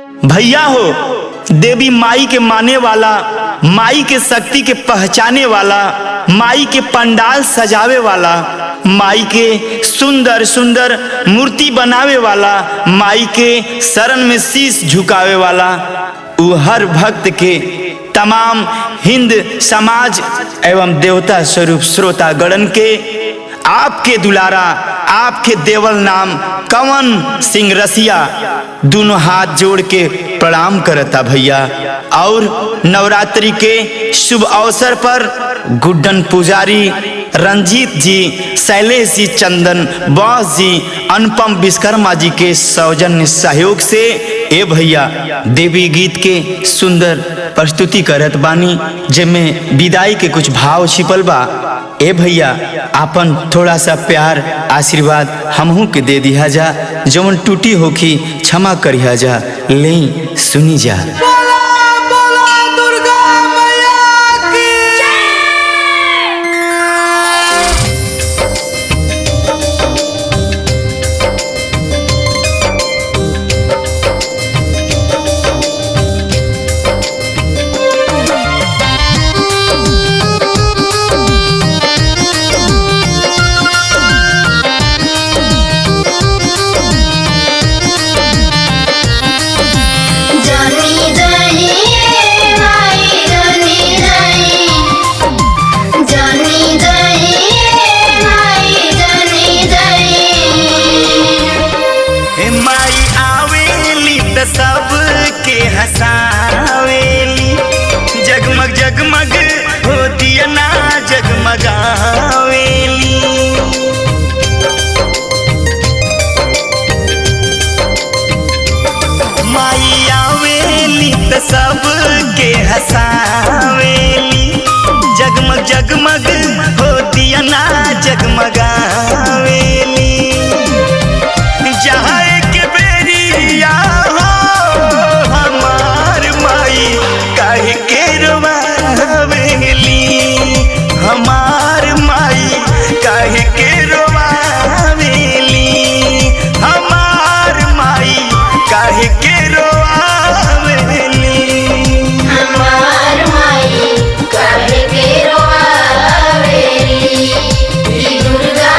भैया हो, देवी माई के माने वाला, माई के शक्ति के पहचाने वाला, माई के पंडाल सजावे वाला, माई के सुंदर सुंदर मूर्ति बनावे वाला, माई के शरण में शीश झुकावे वाला, वो हर भक्त के तमाम हिंद समाज एवं देवता स्वरूप श्रोतागण के आपके दुलारा, आपके देवल नाम कवन सिंह रसिया दोनों हाथ जोड़ के प्रणाम करता भैया। और नवरात्रि के शुभ अवसर पर गुड्डन पुजारी, रंजीत जी, शैलेश जी, चंदन बॉस जी, अनुपम विश्वकर्मा जी के सौजन्य सहयोग से ए भैया देवी गीत के सुंदर प्रस्तुति करत बानी, जिनमें विदाई के कुछ भाव छिपल बा। ए भैया आपन थोड़ा सा प्यार आशीर्वाद हमहू के दे दिया जा, जवन टूटी होखी क्षमा करिया जा, ले सुनी जा। सबके हंसावेली, जगमग जगमग होती ना जगमगावेली। माई आवेली त सबके हंसावेली, जगमग जगमग होती ना जगमगावेली। जहाँ के बेरिया हमार माई काहे के रोवावेली, हमार माई काहे के रोवावेली, हमार माई काहे के रोवावेली। दुर्गा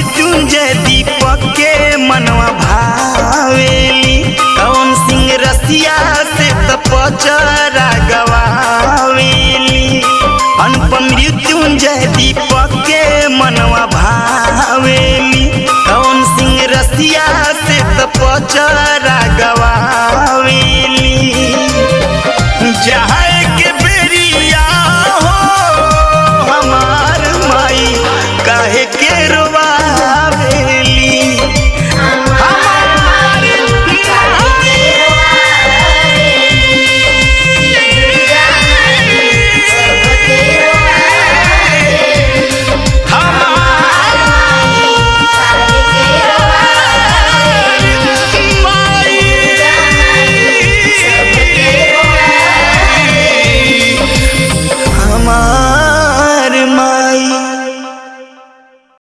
मृत्युंजय दीपक के मनवा भावेली पवन सिंह रसिया से तपचरा गवावेली अनुपम मृत्युंजय दीपक के मनवा भावेली पवन सिंह रसिया से तपचरा गवा